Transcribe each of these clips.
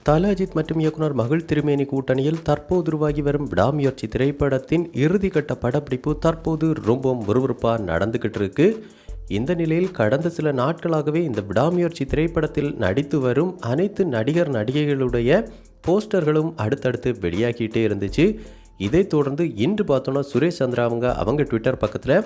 தல அஜித் மற்றும் இயக்குனர் மகள் திருமேனி கூட்டணியில் தற்போது உருவாகி வரும் விடாமுயற்சி திரைப்படத்தின் இறுதிக்கட்ட படப்பிடிப்பு தற்போது ரொம்ப விறுவிறுப்பாக நடந்துகிட்டு இருக்கு. இந்த நிலையில் கடந்த சில நாட்களாகவே இந்த விடாமுயற்சி திரைப்படத்தில் நடித்து வரும் அனைத்து நடிகர் நடிகைகளுடைய போஸ்டர்களும் அடுத்தடுத்து வெளியாகிட்டே இருந்துச்சு. இதைத் தொடர்ந்து இன்று பார்த்தோன்னா சுரேஷ் சந்திரா அவங்க ட்விட்டர் பக்கத்தில்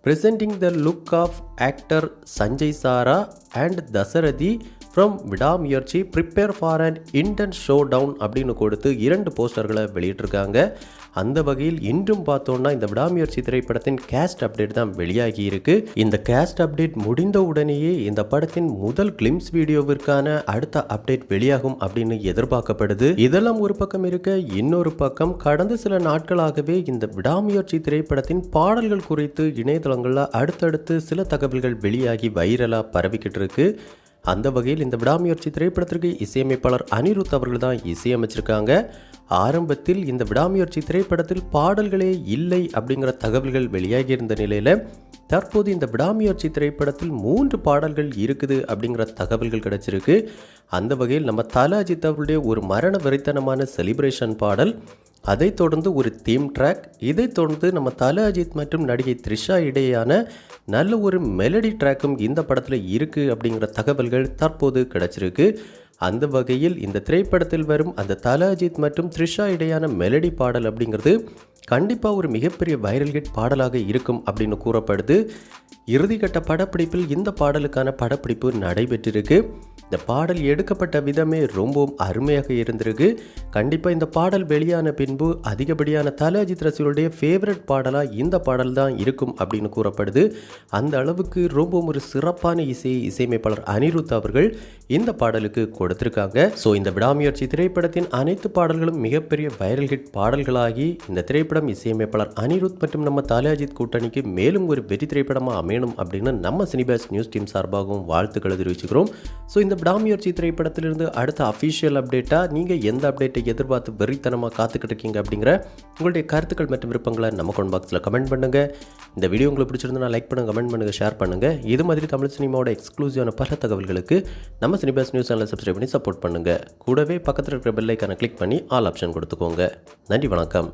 presenting the look of actor Sanjay Sara and Dasarathi from விடாமுயற்சி prepare for an intense showdown அப்படின்னு கொடுத்து 2 போஸ்டர்களை வெளியிட்டிருக்காங்க. அந்த வகையில் இன்றும் பார்த்தோன்னா இந்த விடாமுயற்சி திரைப்படத்தின் கேஸ்ட் அப்டேட் தான் வெளியாகி இருக்கு. இந்த கேஸ்ட் அப்டேட் முடிந்த உடனேயே இந்த படத்தின் முதல் கிளிம்ஸ் வீடியோவிற்கான அடுத்த அப்டேட் வெளியாகும் அப்படின்னு எதிர்பார்க்கப்படுது. இதெல்லாம் ஒரு பக்கம் இருக்க, இன்னொரு பக்கம் கடந்த சில நாட்களாகவே இந்த விடாமுயற்சி திரைப்படத்தின் பாடல்கள் குறித்து இணையதளங்களில் அடுத்தடுத்து சில தகவல்கள் வெளியாகி வைரலாக பரவிக்கிட்டு இருக்கு. அந்த வகையில் இந்த விடாமுயற்சி திரைப்படத்திற்கு இசையமைப்பாளர் அனிருத் அவர்கள் தான் இசையமைச்சிருக்காங்க. ஆரம்பத்தில் இந்த விடாமுயற்சி திரைப்படத்தில் பாடல்களே இல்லை அப்படிங்கிற தகவல்கள் வெளியாகி இருந்த நிலையில் தற்போது இந்த விடாமுயற்சி திரைப்படத்தில் 3 பாடல்கள் இருக்குது அப்படிங்கிற தகவல்கள் கிடைச்சிருக்கு. அந்த வகையில் நம்ம தல அஜித் அவர்களுடைய ஒரு மரண வெறித்தனமான செலிப்ரேஷன் பாடல், அதைத் தொடர்ந்து ஒரு தீம் ட்ராக், இதைத் தொடர்ந்து நம்ம தல அஜித் மற்றும் நடிகை த்ரிஷா இடையேயான நல்ல ஒரு மெலடி ட்ராக்கும் இந்த படத்தில் இருக்குது அப்படிங்கிற தகவல்கள் தற்போது கிடச்சிருக்கு. அந்த வகையில் இந்த திரைப்படத்தில் வரும் அந்த தல அஜித் மற்றும் த்ரிஷா இடையான மெலடி பாடல் அப்படிங்கிறது கண்டிப்பாக ஒரு மிகப்பெரிய வைரல் ஹிட் பாடலாக இருக்கும் அப்படின்னு கூறப்படுது. இறுதிக்கட்ட படப்பிடிப்பில் இந்த பாடலுக்கான படப்பிடிப்பு நடைபெற்றிருக்கு. இந்த பாடல் எடுக்கப்பட்ட விதமே ரொம்பவும் அருமையாக இருந்திருக்கு. கண்டிப்பாக இந்த பாடல் வெளியான பின்பு அதிகப்படியான தல அஜித் ரசிகர்களுடைய ஃபேவரட் பாடலாக இந்த பாடல் தான் இருக்கும் அப்படின்னு கூறப்படுது. அந்த அளவுக்கு ரொம்பவும் ஒரு சிறப்பான இசையமைப்பாளர் அனிருத் அவர்கள் இந்த பாடலுக்கு கொடுத்திருக்காங்க. ஸோ இந்த விடாமுயற்சி திரைப்படத்தின் அனைத்து பாடல்களும் மிகப்பெரிய வைரல் ஹிட் பாடல்களாகி இந்த திரைப்படம் இசையமைப்பாளர் அனிருத் மற்றும் நம்ம தல அஜித் கூட்டணிக்கு மேலும் ஒரு வெற்றி திரைப்படமாக அமையணும் அப்படின்னு நம்ம சினிபாஸ் நியூஸ் டீம் சார்பாகவும் வாழ்த்துக்களை தெரிவிச்சுக்கிறோம். ஸோ இந்த விடாமுயற்சி திரைப்படத்திலிருந்து அடுத்த அஃபிஷியல் அப்டேட்டாக நீங்கள் எந்த அப்டேட்டை எதிர்பார்த்து வெறித்தனமாக காத்துக்கிட்டு இருக்கீங்க அப்படிங்கிற உங்களுடைய கருத்துக்கள் மற்றும் விருப்பங்களை நம்ம கமெண்ட் பாக்ஸில் கமெண்ட் பண்ணுங்கள். இந்த வீடியோ உங்களுக்கு பிடிச்சிருந்தா லைக் பண்ணுங்கள், கமெண்ட் பண்ணுங்கள், ஷேர் பண்ணுங்கள். இது மாதிரி தமிழ் சினிமாவோட எக்ஸ்க்ளூசிவான பல தகவல்களுக்கு நம்ம சினிபாஸ் நியூஸ் சேனலை சப்ஸ்கிரைப் பண்ணி சப்போர்ட் பண்ணுங்கள். கூடவே பக்கத்தில் இருக்கிற பெல் ஐக்கானை கிளிக் பண்ணி ஆல் ஆப்ஷன் கொடுத்துக்கோங்க. நன்றி, வணக்கம்.